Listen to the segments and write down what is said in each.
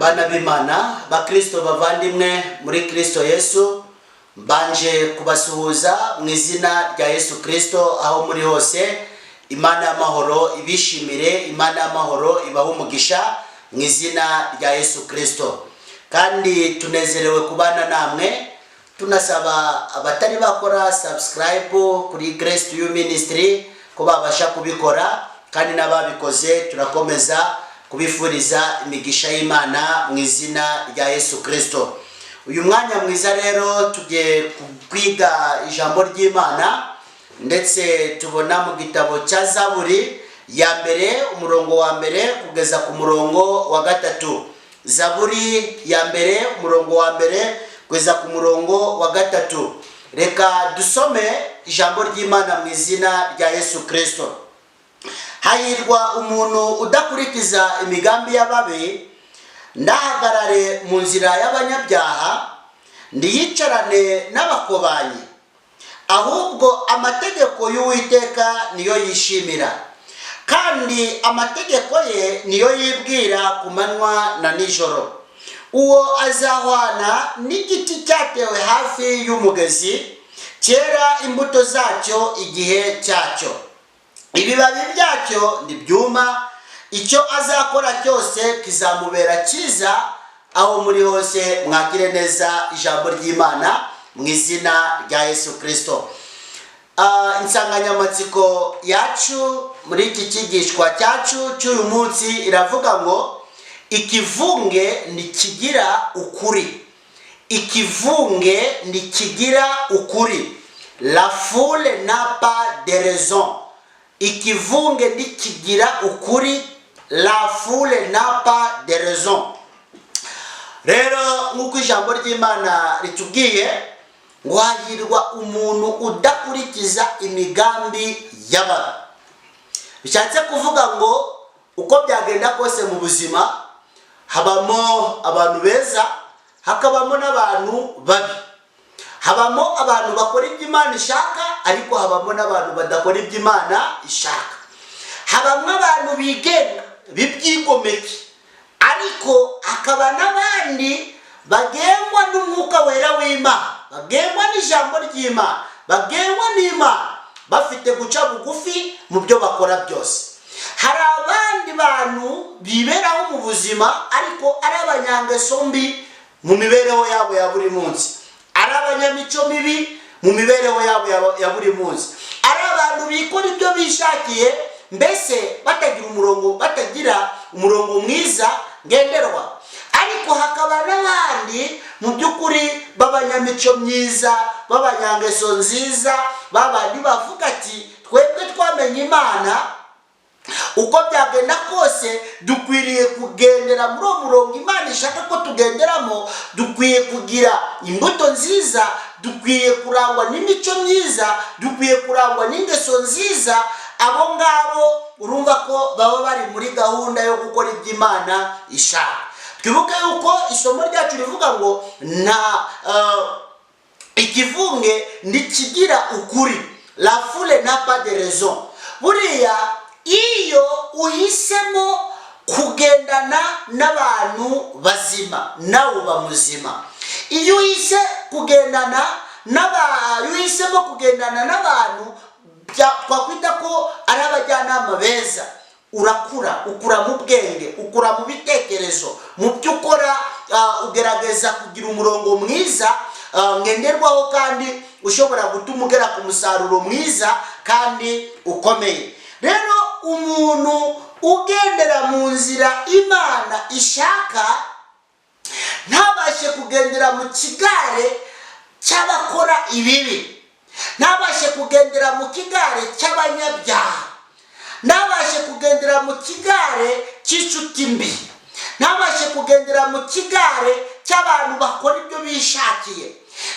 Bana b'Imana bakristo bavandimwe muri Kristo Yesu, mbanje kubasuhuza mu izina rya Yesu Kristo aho muri hose. Imana y'amahoro ibishimire, Imana y'amahoro ibahe umugisha mu izina rya Yesu Kristo. Kandi tunezerewe kubana namwe, tunasaba abatari bakora subscribe kuri Grace to You Ministry ko babasha kubikora, kandi n'ababikoze turakomeza kubifuriza imigisha y'Imana mu izina rya Yesu Kristo. Uyu mwanya mwiza rero tugiye kwiga ijambo ry'Imana, ndetse tubona mu gitabo cya Zaburi ya mbere umurongo wa mbere kugeza ku murongo wa gatatu. Zaburi ya mbere umurongo wa mbere kugeza ku murongo wa gatatu. Reka dusome ijambo ry'Imana mu izina rya Yesu Kristo. Hahirwa umuntu udakurikiza imigambi y'ababi, ndahagarare mu nzira y'abanyabyaha, ndiyicarane n'abakobanyi. Ahubwo amategeko y'Uwiteka niyo yishimira, kandi amategeko ye niyo yibwira ku manywa na nijoro. Uwo azahwana n'igiti cyatewe hafi y'umugezi, cyera imbuto zacyo igihe cyacyo, ibibabi byacyo ntibyuma. Icyo azakora cyose kizamubera cyiza. Aho muri hose mwakire neza ijambo ry'Imana mu izina rya Yesu Kristo. Insanganyamatsiko yacu muri iki kigishwa cyacu cy'uyu munsi iravuga ngo ikivunge ntikigira ukuri. Ikivunge ntikigira ukuri. La foule n'a pas de raison. Ikivunge ntikigira ukuri. La foule n'a pas de raison. Rero nk'uko ijambo ry'Imana ritubwiye ngo hahirwa umuntu udakurikiza imigambi y'ababi. Bishatse kuvuga ngo uko byagenda kose mu buzima habamo abantu beza, hakabamo n'abantu babi. Habamo abantu bakora ibyo Imana ishaka, ariko habamo n'abantu badakora ibyo Imana ishaka. Habamo abantu bigenga bibyigomeke, ariko hakaba n'abandi bagengwa n'umwuka wera w'Imana, bagengwa n'ijambo ry'Imana, bagengwa n'Imana, bafite guca bugufi mu byo bakora byose. Hari abandi bantu biberaho mu buzima ariko ari abanyangeso mbi mu mibereho yabo ya buri munsi, ari abanyamico mibi mu mibereho yabo ya buri munsi, ari abantu bikora ibyo bishakiye, mbese batagira umurongo mwiza ngenderwa. Ariko hakaba n'abandi mu by'ukuri b'abanyamico myiza, b'abanyangeso nziza, babandi bavuga ati twebwe twamenye Imana, uko byagenda kose dukwiriye kugendera muri uwo murongo Imana ishaka ko tugenderamo. Dukwiye kugira imbuto nziza, dukwiye kurangwa n'imico myiza, dukwiye kurangwa n'ingeso nziza. Abo ngabo urumva ko baba bari muri gahunda yo gukora ibyo Imana ishaka. Twibuke yuko isomo ryacu rivuga ngo ikivunge ntikigira ukuri. La foule n'a pas de raison. Buriya iyo uhisemo kugendana n'abantu bazima, nawe uba muzima. Iyo uhisemo kugendana n'abantu twakwita ko ari abajyanama beza, ukura mu bwenge, ukura mu bitekerezo, mu byo ukora. Ugerageza kugira umurongo mwiza ngenderwaho, kandi ushobora gutuma ugera ku musaruro mwiza kandi ukomeye. Rero umuntu ugendera mu nzira Imana ishaka ntabashe kugendera mu kigare cy'abakora ibibi, ntabashe kugendera mu kigare cy'abanyabyaha, ntabashe kugendera mu kigare cy'inshuti mbi, ntabashe kugendera mu kigare cy'abantu bakora ibyo bishakiye,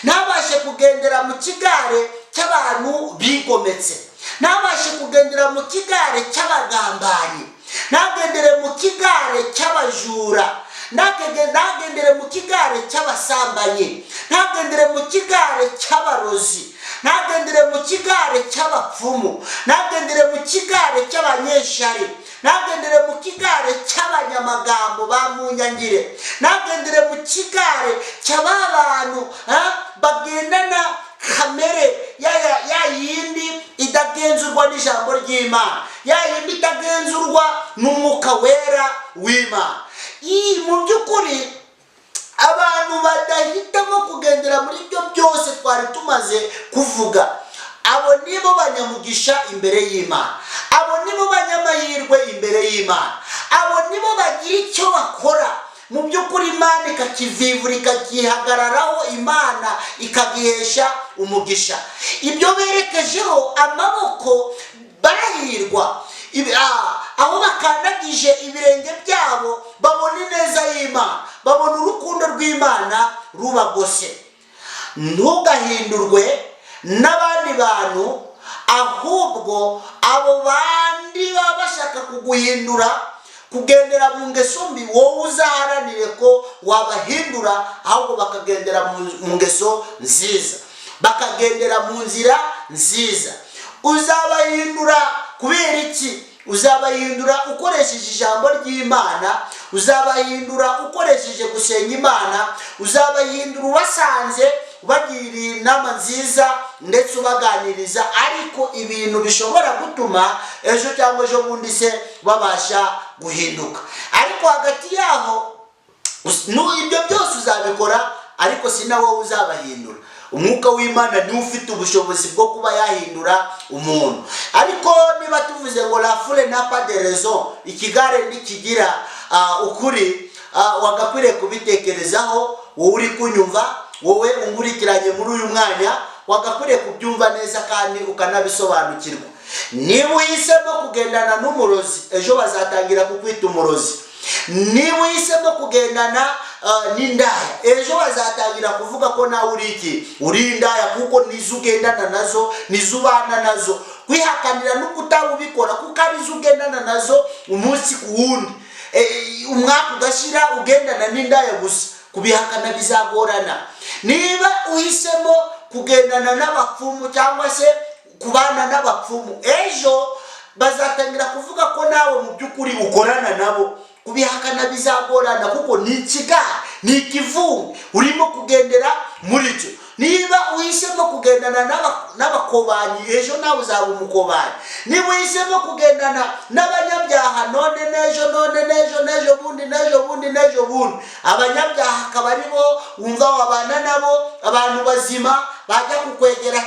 ntabashe kugendera mu kigare cy'abantu bigometse, ntabashe kugendera mu kigare cy'abagambanyi, ntagendere mu kigare cy'abajura, ntagendere mu kigare cy'abasambanyi, ntagendere mu kigare cy'abarozi, ntagendere mu kigare cy'abapfumu, ntagendere mu kigare cy'abanyeshari, ntagendere mu kigare cy'abanyamagambo bamunyangire, ntagendere mu kigare cy'abantu bagendana kamere ya yindi idagenzurwa n'ijambo ry'Imana, ya yindi idagenzurwa n'umwuka wera w'Imana. Mu by'ukuri abantu badahitamo kugendera muri ibyo byose twari tumaze kuvuga, abo nibo banyamugisha imbere y'Imana, abo nibo banyamahirwe imbere y'Imana, abo nibo bagira icyo bakora mu by'ukuri Imana ikakivivura ikagihagararaho, Imana ikagihesha umugisha. Ibyo berekejeho amaboko barahirwa, aho bakandagije ibirenge byabo babona ineza y'Imana, babona urukundo rw'Imana rubagose. Ntugahindurwe n'abandi bantu, ahubwo abo bandi baba bashaka kuguhindura kugendera mu ngeso mbi, wowe uzaharanire ko wabahindura, ahubwo bakagendera mu ngeso nziza, bakagendera mu nzira nziza. Uzabahindura kubera iki? Uzabahindura ukoresheje ijambo ry'Imana, uzabahindura ukoresheje gusenga Imana, uzabahindura ubasanze ubagiriye inama nziza ndetse ubaganiriza, ariko ibintu bishobora gutuma ejo cyangwa ejo bundi se babasha guhinduka. Ariko hagati yaho ibyo byose uzabikora, ariko si na wowe uzabahindura. Umwuka w'Imana niwe ufite ubushobozi bwo kuba yahindura umuntu. Ariko niba tuvuze ngo la foule n'a pas de raison, ikigare ntikigira ukuri, wagakwiriye kubitekerezaho. Wowe uri kunyumva, wowe unkurikiranye muri uyu mwanya, wagakwiriye kubyumva neza kandi ukanabisobanukirwa. Niba uhisemo kugendana n'umurozi, ejo bazatangira kukwita umurozi. Niba uhisemo kugendana n'indaya, ejo bazatangira kuvuga ko nawe uri iki? Uri indaya, kuko nizo ugendana nazo, nizo ubana nazo. Kwihakanira no kutabikora kuko arizo ugendana nazo umunsi ku wundi, umwaka ugashira ugendana n'indaya gusa, kubihakana bizagorana. Niba uhisemo kugendana n'abapfumu cyangwa se kubana n'abapfumu, ejo bazatangira kuvuga ko nawe mu by'ukuri ukorana nabo, kubihakana bizagorana kuko ni ikigare, ni ikivunge urimo kugendera muri cyo. Niba uhisemo kugendana n'abakobanyi, ejo nawe uzaba umukobanyi. Niba uhisemo kugendana n'abanyabyaha, none n'ejo bundi, abanyabyaha akaba aribo wumva wabana nabo, abantu bazima bajya kukwegera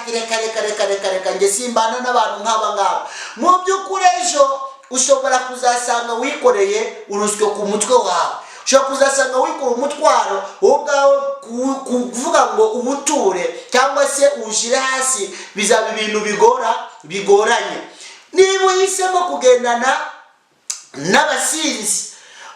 reka nge simbana n'abantu nk'aba ngaba. Mu by'ukuri ejo ushobora kuzasanga wikoreye urusyo ku mutwe wawe, ushobora kuzasanga wikoreye umutwaro ubwawe, kuvuga ngo ubuture cyangwa se uwushyire hasi bizaba ibintu bigoranye. Niba uhisemo kugendana n'abasinzi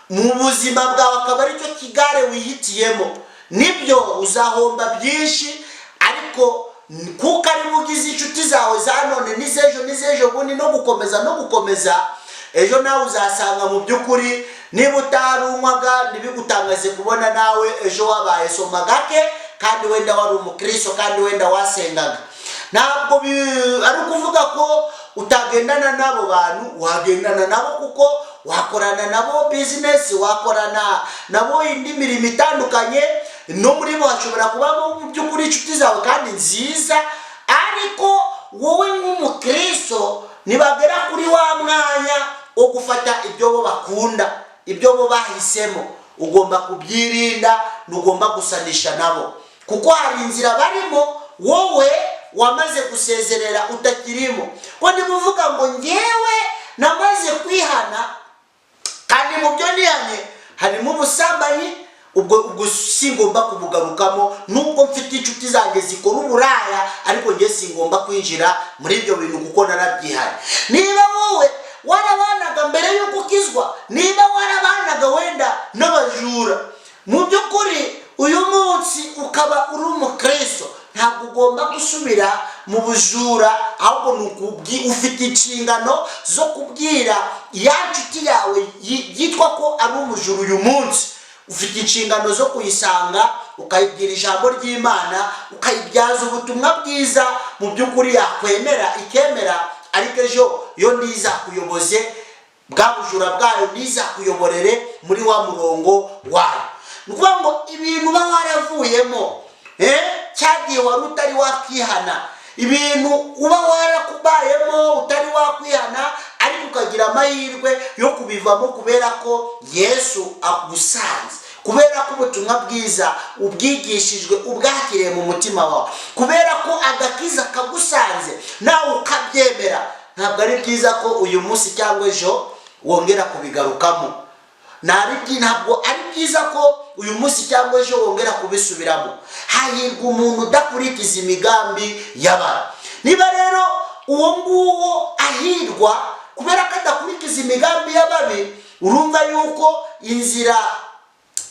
mu buzima bwawe, akaba aricyo kigare wihitiyemo, nibyo uzahomba byinshi, ariko kuko ari bugize inshuti zawe za none n'izejo bundi no gukomeza, ejo nawe uzasanga mu by'ukuri niba utarunywaga ntibigutangaze kubona nawe ejo wabaye soma gake, kandi wenda wari umukristo, kandi wenda wasengaga. Ntabwo ari ukuvuga ko utagendana n'abo bantu, wagendana nabo kuko wakorana nabo business, wakorana nabo indi mirimo itandukanye, no muri bo hashobora kubamo mu by'ukuri inshuti zawe kandi nziza. Ariko wowe nk'umukristo nibagera kuri wa mwanya wo gufata ibyo bo bakunda, ibyo bo bahisemo, ugomba kubyirinda, ntugomba gusanisha nabo, kuko hari inzira barimo wowe wamaze gusezerera utakirimo. Ko ndibuvuga ngo ngewe namaze kwihana, kandi mu byo nihanye harimo ubusambanyi, ubwo singomba kubugarukamo. Nubwo mfite inshuti zanjye zikora uburaya, ariko nge singomba kwinjira muri ibyo bintu kuko narabyihanye. Niba wowe warabanaga mbere y'uko ukizwa, niba warabanaga wenda n'abajura, mu by'ukuri uyu munsi ukaba uri umukristo, ntabwo ugomba gusubira mu bujura, ahubwo ufite inshingano zo kubwira ya nshuti yawe yitwa ko ari umujura uyu munsi. Ufite inshingano zo kuyisanga, ukayibwira ijambo ry'Imana, ukayibyaza ubutumwa bwiza, mu by'ukuri yakwemera ikemera, ariko ejo yo ndiza kuyoboze bwa bujura bwayo ntizakuyoborere muri wa murongo wayo. Ni ukuvuga ngo ibintu uba waravuyemo cyagiye wari utari wakwihana, ibintu uba warakubayemo utari wakwihana, ariko ukagira amahirwe yo kubivamo kubera ko Yesu agusanze, kubera ko ubutumwa bwiza ubwigishijwe ubwakiriye mu mutima wawe, kubera ko agakiza kagusanze nawe ukabyemera. Ntabwo ari byiza ko uyu munsi cyangwa ejo wongera kubigarukamo. Ntabwo ari byiza ko uyu munsi cyangwa ejo wongera kubisubiramo. Hahirwa umuntu udakurikiza imigambi y'abantu. Niba rero uwo nguwo ahirwa kubera ko adakurikiza imigambi y'ababi, urumva yuko inzira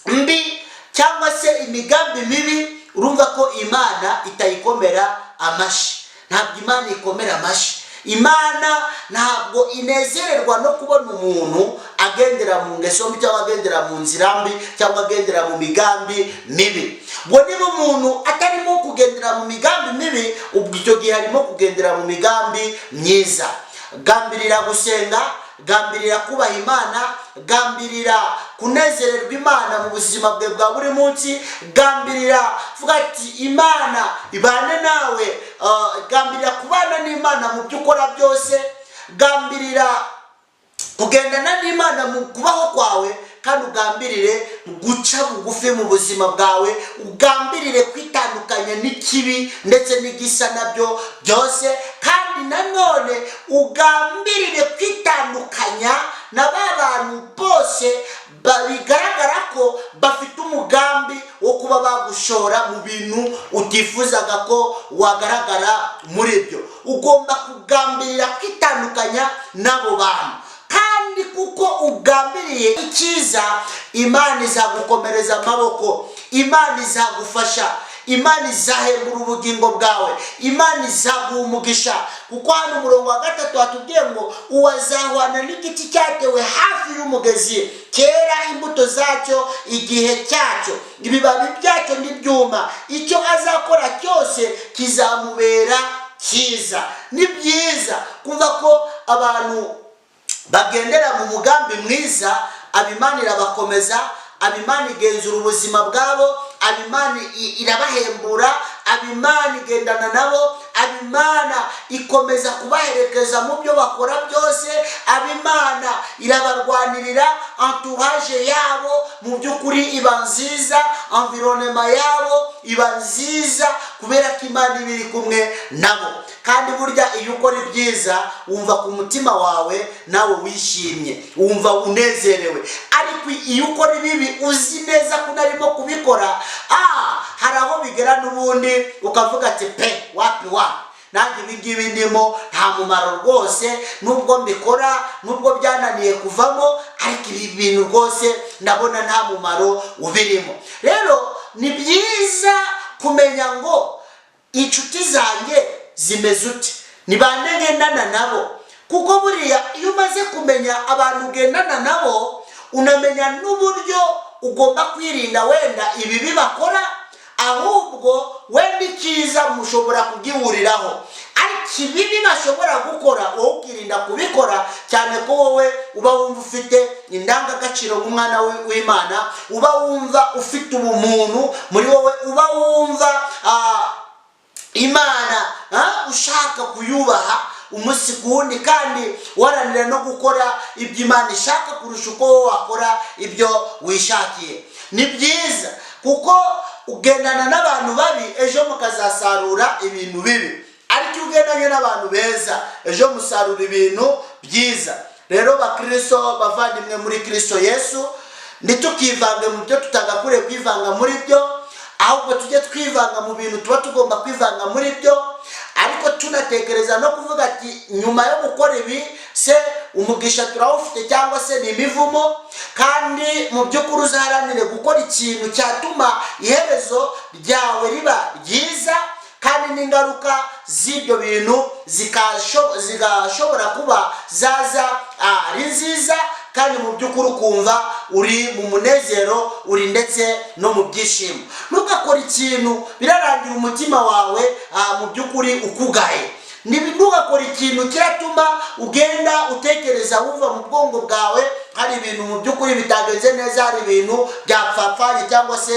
mbi cyangwa se imigambi mibi, urumva ko Imana itayikomera amashi. Ntabwo Imana ikomera amashi. Imana ntabwo inezererwa no kubona umuntu agendera mu ngeso mbi cyangwa agendera mu nzira mbi cyangwa agendera mu migambi mibi. Ngo niba umuntu atarimo kugendera mu migambi mibi, ubwo icyo gihe harimo kugendera mu migambi myiza. Gambirira gusenga, gambirira kubaha Imana, gambirira kunezererwa Imana mu buzima bwe bwa buri munsi, gambirira vuga ati Imana ibane nawe, gambirira kubana n'Imana mu byo ukora byose, gambirira kugendana n'Imana mu kubaho kwawe, kandi ugambirire guca bugufi mu buzima bwawe, ugambirire kwitandukanya n'ikibi ndetse n'igisa nabyo byose, kandi nanone ugambirire kwitandukanya na ba bantu bose bigaragara ko bafite umugambi wo kuba bagushora mu bintu utifuzaga ko wagaragara muri byo. Ugomba kugambirira kwitandukanya n'abo bantu, kandi kuko ugambiriye icyiza, Imana izagukomereza amaboko, Imana izagufasha, Imana izahembura ubugingo bwawe, Imana izaguha umugisha. Kuko hano umurongo wa 3 watubwiye ngo uwazahwana n'igiti cyatewe hafi y'umugezi, kera imbuto zacyo igihe cyacyo, ibibabi byacyo n'ibyuma, icyo azakora cyose kizamubera cyiza. Ni byiza kumva ko abantu bagendera mu mugambi mwiza, Imana irabakomeza, Imana igenzura ubuzima bwabo, Imana irabahembura, Imana igendana nabo, Imana ikomeza kubaherekeza mu byo bakora byose, Imana irabarwanirira, entourage yabo mu by'ukuri iba nziza, environnement yabo iba nziza, kubera ko Imana ibiri kumwe nabo. Kandi burya iyo ukora ibyiza wumva ku mutima wawe nawe wishimye, wumva unezerewe. Ariko iyo ukora ibibi uzi neza ko narimo kubikora, hari aho bigera n'ubundi ukavuga ati pe wapi nanjye ibingibi ndimo nta mumaro rwose, nubwo mbikora, nubwo byananiye kuvamo, ariko ibi bintu rwose ndabona nta mumaro ubirimo. Rero ni byiza kumenya ngo inshuti zanjye zimeze ute, ni bande ngendana nabo. Kuko buriya iyo umaze kumenya abantu ugendana nabo, unamenya n'uburyo ugomba kwirinda wenda ibibi bakora, ahubwo wenda icyiza mushobora kugihuriraho. Ariko ibibi bashobora gukora wowe ukirinda kubikora, cyane ko wowe uba wumva ufite indangagaciro nk'umwana w'Imana, uba wumva ufite ubumuntu muri wowe, uba wumva Imana ushaka kuyubaha umunsi ku wundi, kandi waranira no gukora ibyo Imana ishaka kurusha uko wowe wakora ibyo wishakiye. Ni byiza kuko ugendana n'abantu babi ejo mukazasarura ibintu bibi, ariko ugendanye n'abantu beza ejo musarura ibintu byiza. Rero bakristo bavandimwe muri Kristo Yesu, ntitukivange mu byo tutagakure kwivanga muri byo, ahubwo tujye twivanga mu bintu tuba tugomba kwivanga muri byo, ariko tunatekereza no kuvuga ati nyuma yo gukora ibi se umugisha turawufite cyangwa se ni imivumo. Kandi mu by'ukuri uzaharanire gukora ikintu cyatuma iherezo ryawe riba ryiza, kandi n'ingaruka z'ibyo bintu zigashobora kuba zaza ari nziza, kandi mu by'ukuri ukumva uri mu munezero, uri ndetse no mu byishimo. Ntukakora ikintu birarangira umutima wawe mu by'ukuri ukugaye. ntugakore ikintu kiratuma ugenda utekereza wumva mu bwongo bwawe hari ibintu mu by'ukuri bitagenze neza, hari ibintu byapfapfanye cyangwa se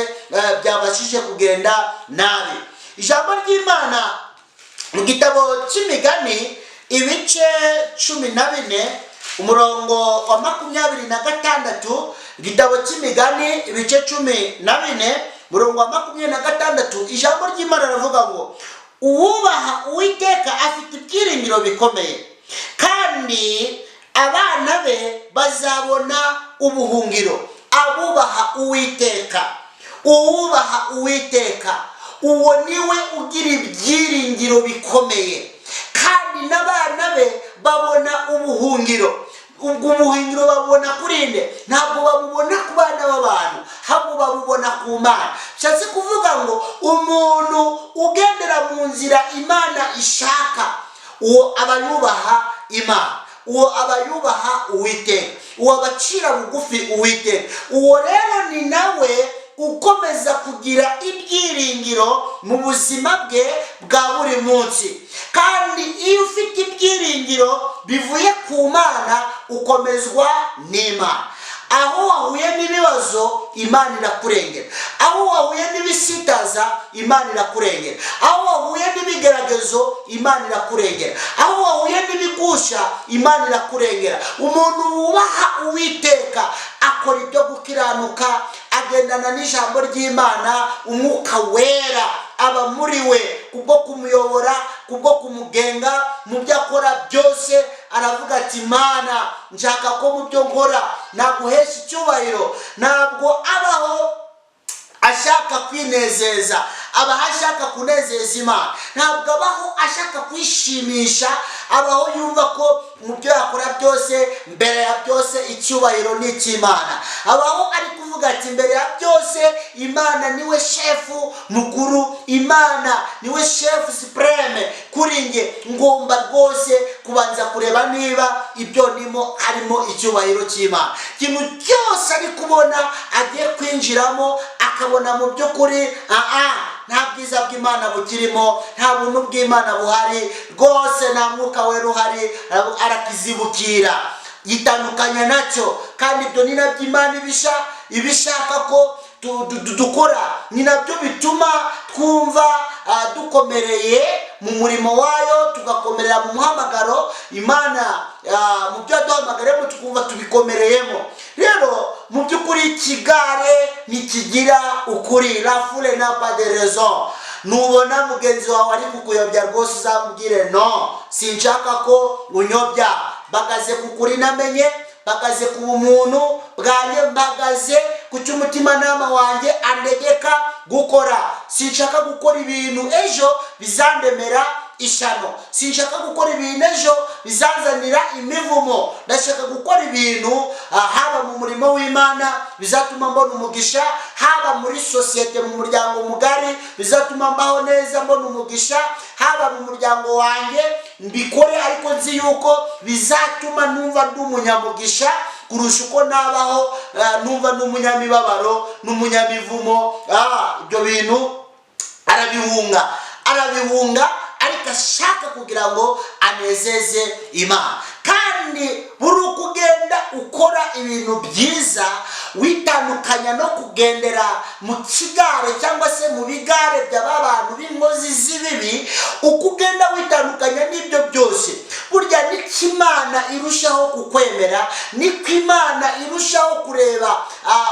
byabashije kugenda nabi. Ijambo ry'Imana mu gitabo cy'Imigani ibice 14 umurongo wa 26, igitabo cy'Imigani ibice 14 umurongo wa 26, ijambo ry'Imana ravuga ngo uwubaha Uwiteka afite ibyiringiro bikomeye, kandi abana be bazabona ubuhungiro. Abubaha Uwiteka, uwubaha Uwiteka, uwo niwe ugira ibyiringiro bikomeye, kandi n'abana be babona ubuhungiro. Ubwo ubuhungiro babona kurinde, ntabwo babubona ku bana b'abantu, ahubwo babubona ku Mana. Cyase kuvuga ngo umuntu ugendera mu nzira Imana ishaka, uwo abayubaha Imana, uwo abayubaha Uwiteka, uwo abacira bugufi Uwiteka. Uwo rero ni nawe ukomeza kugira ibyiringiro mu buzima bwe bwa buri munsi. Kandi iyo ufite ibyiringiro bivuye ku Mana, ukomezwa n'Imana. Aho wahuye n'ibibazo, Imana irakurengera. Aho wahuye n'ibisitaza, Imana irakurengera. Aho wahuye n'ibigeragezo, Imana irakurengera. Aho wahuye n'ibigusha, Imana irakurengera. Umuntu wubaha Uwiteka akora ibyo gukiranuka, agendana n'ijambo ry'Imana, umwuka wera aba muri we kubwo kumuyobora, kubwo kumugenga mu byo akora byose. Aravuga ati Mana, nshaka ko mu byo nkora naguhesha icyubahiro. Ntabwo abaho ashaka kwinezeza, abaho ashaka kunezeza Imana. Ntabwo abaho ashaka kwishimisha, abaho yumva ko mu byo yakora byose, mbere ya byose icyubahiro ni icy'Imana. Abaho ari kuvuga ati mbere ya byose Imana niwe shefu mukuru, Imana niwe shefu supreme kuri nge. Ngomba rwose kubanza kureba niba ibyo ndimo harimo icyubahiro cy'Imana. Ikintu cyose ari kubona agiye kwinjiramo akabona mu by'ukuri nta bwiza bw'Imana bukirimo, nta buntu bw'Imana buhari rwose, nta mwuka wera uhari, arakizibukira, yitandukanya nacyo. Kandi ibyo ni nabyo Imana ibishaka ko dukora, ni nabyo bituma twumva dukomereye mu murimo wayo, tugakomerera mu muhamagaro Imana mu byo duhamagaremo, tukumva tubikomereyemo. Rero mu by'ukuri ikigare ntikigira ukuri, la foule n'a pas de raison. Nubona mugenzi wawe ari kukuyobya rwose, uzamubwire no, sinshaka ko unyobya. Bagaze kukuri namenye, bagaze ku bumuntu bwanjye, mbagaze ku cy'umutima nama wanjye andegeka gukora. Sinshaka gukora ibintu ejo bizandemera ishano, sinshaka gukora ibintu ejo bizanzanira imivumo. Ndashaka gukora ibintu haba mu murimo w'Imana bizatuma mbona umugisha, haba muri sosiyete, mu muryango mugari bizatuma mbaho neza mbona umugisha, haba mu muryango wanjye mbikore ariko nzi yuko bizatuma numva ndi umunyamugisha kurusha uko nabaho numva n'umunyamibabaro n'umunyamivumo. Ibyo bintu arabihunga ariko ashaka kugira ngo anezeze Imana. Kandi buri ukugenda ukora ibintu byiza, witandukanya no kugendera mu kigare cyangwa se mu bigare by'abantu b'inkozi z'ibibi, ukugenda witandukanya n'ibyo byose, burya niko Imana irushaho kukwemera, niko Imana irushaho kureba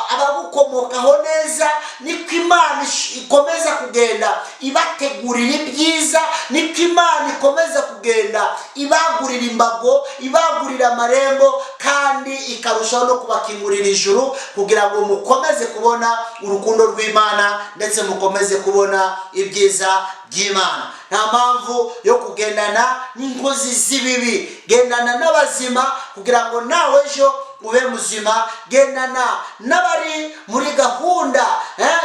abagukomokaho neza, niko Imana ikomeza kugenda ibategurira ibyiza, niko Imana ikomeza kugenda ibagurira imbago, ibagurira amarembo, kandi ikarushaho no kubakingurira ijuru kugira ngo mukomeze kubona urukundo rw'Imana ndetse mukomeze kubona ibyiza by'Imana. Nta mpamvu yo kugendana n'inkozi z'ibibi, gendana n'abazima kugira ngo nawe ejo ube muzima. Gendana n'abari muri gahunda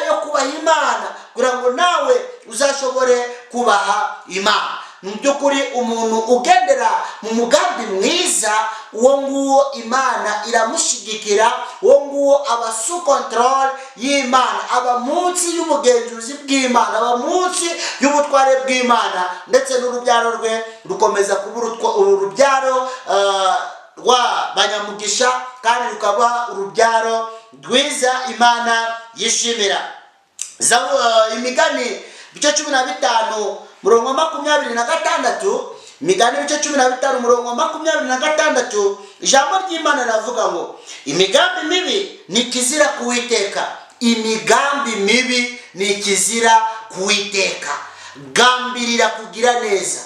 yo kubaha Imana kugira ngo nawe uzashobore kubaha Imana. mu by'ukuri umuntu ugendera mu mugambi mwiza, uwo nguwo Imana iramushigikira, uwo nguwo aba sous control y'Imana, aba munsi y'ubugenzuzi bw'Imana, aba munsi y'ubutware bw'Imana, ndetse n'urubyaro rwe rukomeza kuba urubyaro rwa banyamugisha, kandi rukaba urubyaro rwiza Imana yishimira. Imigani bice 15 murongo 26, Imigani bice 15 murongo 26, ijambo ry'Imana ravuga ngo imigambi mibi ni kizira kuwiteka. Imigambi mibi ni kizira kuwiteka. Gambirira kugira neza,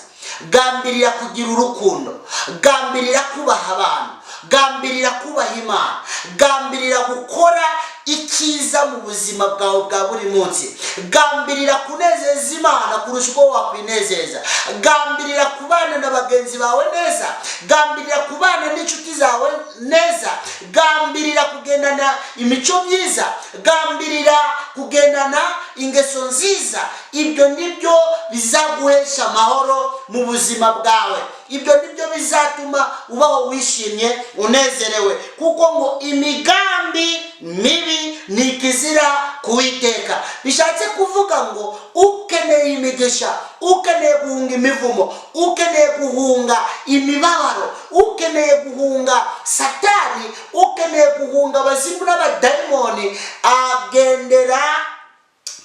gambirira kugira urukundo, gambirira kubaha abantu, gambirira kubaha Imana, gambirira gukora icyiza mu buzima bwawe bwa buri munsi, gambirira kunezeza Imana kurusha uko wakwinezeza, gambirira kubana na bagenzi bawe neza, gambirira kubana n'inshuti zawe neza, gambirira kugendana imico myiza, gambirira kugendana ingeso nziza. Ibyo nibyo bizaguhesha amahoro mu buzima bwawe, ibyo nibyo bizatuma ubaho wishimye unezerewe, kuko ngo imigambi mibi ni kizira kuwiteka. Bishatse kuvuga ngo ukeneye imigisha, ukeneye guhunga imivumo, ukeneye guhunga imibabaro, ukeneye guhunga Satani, ukeneye guhunga abazimu n'abadayimoni, agendera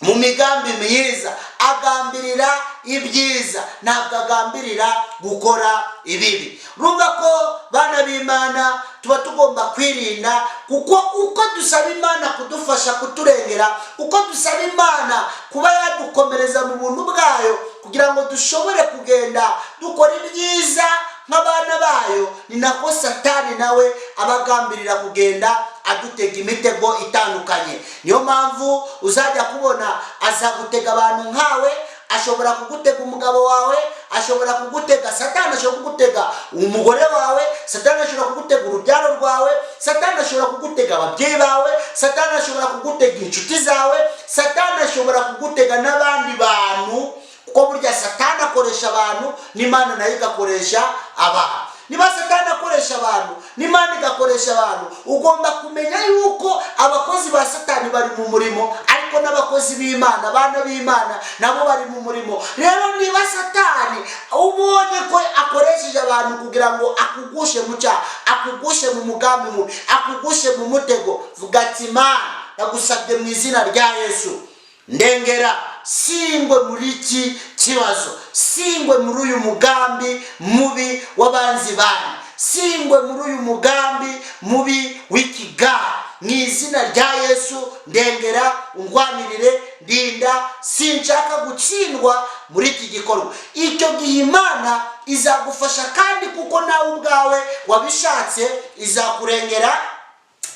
mu migambi myiza, agambirira ibyiza, ntabwo agambirira gukora ibibi. Rumva ko bana b'Imana tuba tugomba kwirinda, kuko uko dusaba Imana kudufasha kuturengera, uko dusaba Imana kuba yadukomereza mu buntu bwayo kugira ngo dushobore kugenda dukora ibyiza nk'abana bayo, ni nako Satani nawe abagambirira kugenda adutega imitego itandukanye. Niyo mpamvu uzajya kubona azagutega abantu nkawe, ashobora kugutega umugabo wawe, ashobora kugutega Satani, ashobora kugutega umugore wawe, Satani ashobora kugutega urubyaro rwawe, Satani ashobora kugutega ababyeyi bawe, Satani ashobora kugutega inshuti zawe, Satani ashobora kugutega n'abandi bantu, kuko burya Satani akoresha abantu, n'Imana nayo igakoresha abantu. Niba Satani akoresha abantu, n'Imana igakoresha abantu, ugomba kumenya yuko abakozi ba Satani bari mu murimo, ariko n'abakozi b'Imana, abana b'Imana nabo bari mu murimo. Rero niba Satani ubonye ko akoresheje abantu kugira ngo akugushe mu cyaha, akugushe mu mugambi mubi, akugushe mu mutego, vuga ati Imana ndagusabye mu izina rya Yesu, ndengera, singwe muri iki kibazo, singwe muri uyu mugambi mubi w'abanzi bana, singwe muri uyu mugambi mubi w'ikigare. Mu izina rya Yesu ndengera, ungwanirire, ndinda, sinshaka gutsindwa muri iki gikorwa. Icyo gihe Imana izagufasha, kandi kuko nawe ubwawe wabishatse, izakurengera,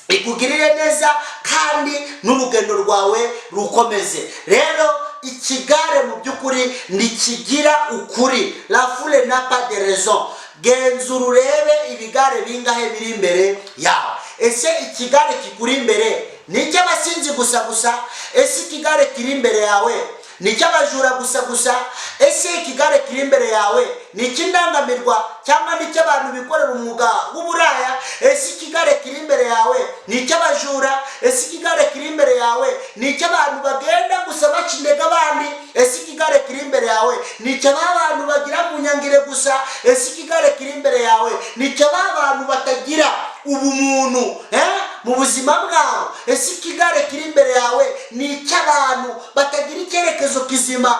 ikugirire neza, kandi n'urugendo rwawe rukomeze. Rero ikigare mu by'ukuri ntikigira ukuri, la foule n'a pas de raison. Genzura urebe ibigare bingahe biri imbere yawe. Ese ikigare kikuri imbere ni icy'abasinzi gusa? Ese ikigare kiri imbere yawe ni icy'abajura gusa? Ese ikigare kiri imbere yawe ni icy'indangamirwa cyangwa ni icy'abantu bikorera umwuga w'uburaya? Ese ikigare kiri imbere yawe ni icy'abajura? Ese ikigare kiri imbere yawe ni icy'abantu bagenda gusa baca intege abandi? Ese ikigare kiri imbere yawe ni icy'abantu bagira mu nyangire gusa? Ese ikigare kiri imbere yawe ni icy'abantu batagira ubumuntu mu buzima bwabo? Ese ikigare kiri imbere yawe ni icy'abantu batagira icyerekezo kizima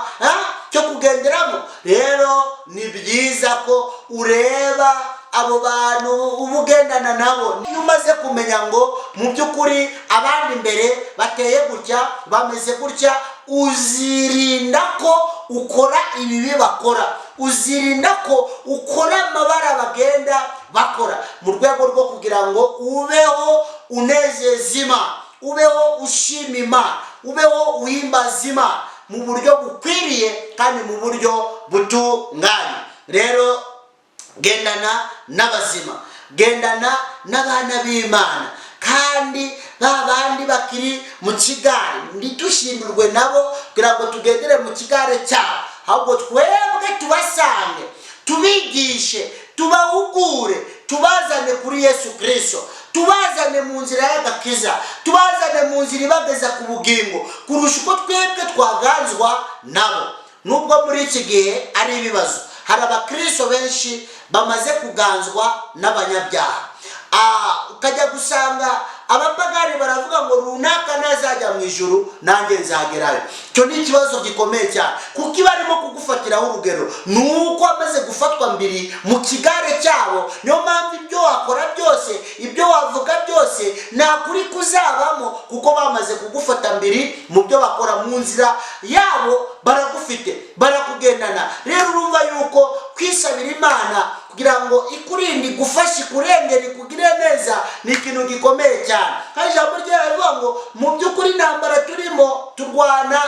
cyo kugenderamo? Rero ni byiza ko ureba abo bantu ubugendana nabo. Iyo umaze kumenya ngo mu by'ukuri abandi imbere bateye gutya, bameze gutya, uzirinda ko ukora ibibi bakora, uzirinda ko ukora amabara bagenda bakora, mu rwego rwo kugira ngo ubeho unezeza Imana, ubeho ushima Imana, ubeho uhimbaza Imana mu buryo bukwiriye kandi mu buryo butunganye. Rero gendana n'abazima, gendana n'abana b'Imana, kandi babandi bakiri mu kigare ntidushimirwe nabo kugira ngo tugendere mu kigare cyabo, ahubwo twebwe tubasange, tubigishe, tubahugure, tubazane kuri Yesu Kristo, tubazane mu nzira y'agakiza, tubazane mu nzira ibageza ku bugingo kurusha uko twebwe twaganzwa nabo. Nubwo muri iki gihe ari ibibazo, hari abakristo benshi bamaze kuganzwa n'abanyabyaha. Ukajya gusanga abapagani baravuga ngo runaka nazajya mu ijuru nanjye nzagerayo. Cyo ni ikibazo gikomeye cyane, kuko ibarimo kugufatiraho urugero nuko amaze gufatwa mbiri mu kigare cyabo. Niyo mpamvu ibyo wakora byose, ibyo wavuga byose nta kuri kuzabamo, kuko bamaze kugufata mbiri mu byo bakora. Mu nzira yabo baragufite, barakugendana. Rero urumva yuko kwisabira Imana kugira ngo ikurinde, igufashe, ikurengere, ikugire neza ni ikintu gikomeye cyane. Kandi ijambo ryayo rivuga ngo mu by'ukuri intambara turimo turwana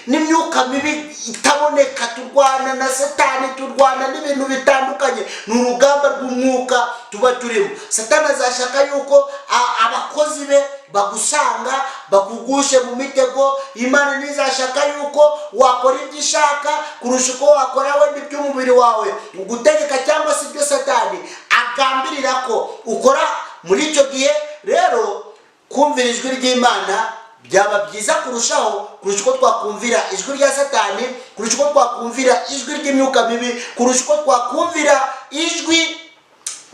n'imyuka mibi itaboneka, turwana na Satani, turwana n'ibintu bitandukanye. Ni urugamba rw'umwuka tuba turimo. Satani azashaka yuko abakozi be bagusanga, bakugushe mu mitego. Imana ntizashaka yuko wakora ibyo ishaka kurusha uko wakora wenda iby'umubiri wawe ugutegeka, cyangwa se ibyo Satani agambirira ko ukora. Muri icyo gihe rero kumvira ijwi ry'Imana byaba byiza kurushaho, kurusha uko twakumvira ijwi rya Satani, kurusha uko twakumvira ijwi ry'imyuka mibi, kurusha uko twakumvira ijwi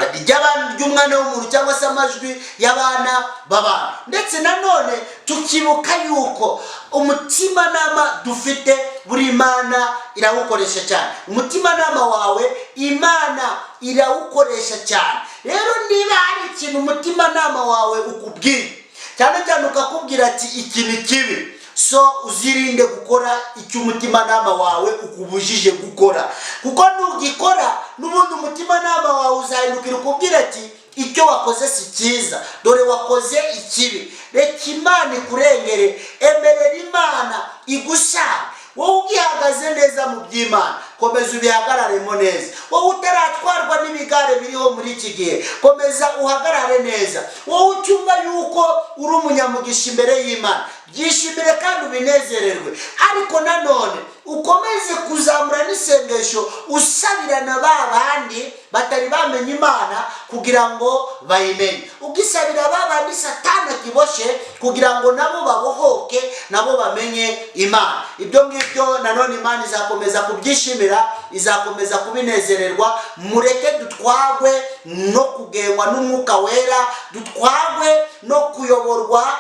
ry'umwana w'umuntu cyangwa se amajwi y'abana b'abantu. Ndetse nanone tukibuka yuko umutimanama dufite buri Imana irawukoresha cyane. Umutimanama wawe Imana irawukoresha cyane. Rero niba hari ikintu umutimanama wawe ukubwiye, cyane cyane ukakubwira ati iki ni kibi, so uzirinde gukora icyo umutimanama wawe ukubujije gukora, kuko nugikora n'ubundi umutimanama wawe uzahindukira ukubwira ati icyo wakoze si cyiza, dore wakoze ikibi. Reka Imana ikurengere, emerera Imana igusanga. Wowe ugihagaze neza mu by'Imana, komeza ubihagararemo neza. Wowe utaratwarwa n'ibigare biriho muri iki gihe, komeza uhagarare neza. Wowe ucyumva yuko uri umunyamugisha imbere y'Imana, byishimire kandi ubinezererwe. Ariko nanone ukomeze kuzamura n'isengesho usabirana ba bandi batari bamenye Imana kugira ngo bayimenye. Ugisabira ba bandi Satani akiboshe kugira ngo nabo babohoke, nabo bamenye Imana. Ibyo ngibyo nanone Imana izakomeza kubyishimira, izakomeza kubinezererwa. Mureke dutwagwe no kugengwa n'Umwuka Wera, dutwagwe no kuyoborwa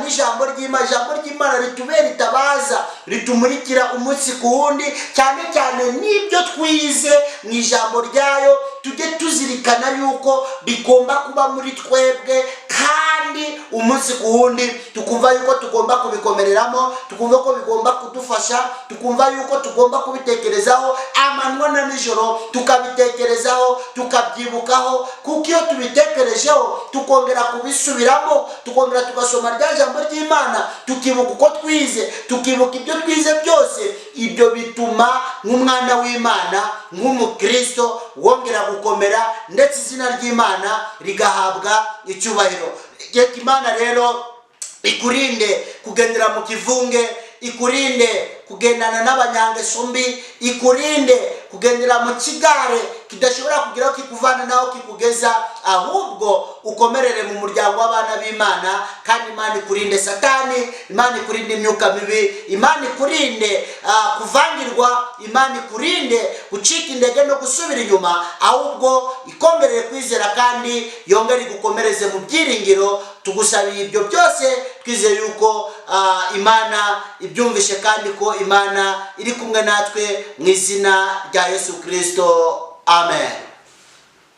n'ijambo ry'Imana. Ijambo ry'Imana ritubera itabaza, ritumurikira umunsi ku wundi, cyane cyane n'ibyo twize mu ijambo ryayo tujye tuzirikana yuko bigomba kuba muri twebwe, kandi umunsi ku wundi tukumva yuko tugomba kubikomereramo, tukumva ko bigomba kudufasha, tukumva yuko tugomba kubitekerezaho amanywa na nijoro, tukabitekerezaho, tukabyibukaho. Kuko iyo tubitekerejeho tukongera kubisubiramo, tukongera tugasoma rya jambo ry'Imana, tukibuka uko twize, tukibuka ibyo twize byose, ibyo bituma nk'umwana w'Imana, nk'umukristo wongera gukomera, ndetse izina ry'Imana rigahabwa icyubahiro. Reka Imana rero ikurinde kugendera mu kivunge, ikurinde kugendana n'abanyangeso mbi, ikurinde kugendera mu kigare kidashobora kugira kikuvana naho kikugeza, ahubwo ukomerere mu muryango w'abana b'Imana. Kandi Imana ikurinde Satani, Imana ikurinde imyuka mibi, Imana ikurinde kuvangirwa, Imana ikurinde gucika intege no gusubira inyuma, ahubwo ikongerere kwizera kandi yongere igukomereze mu byiringiro. Tugusabiye ibyo byose twizeye yuko Imana ibyumvishe, kandi ko Imana iri kumwe natwe mu izina rya Yesu Kristo. Amen.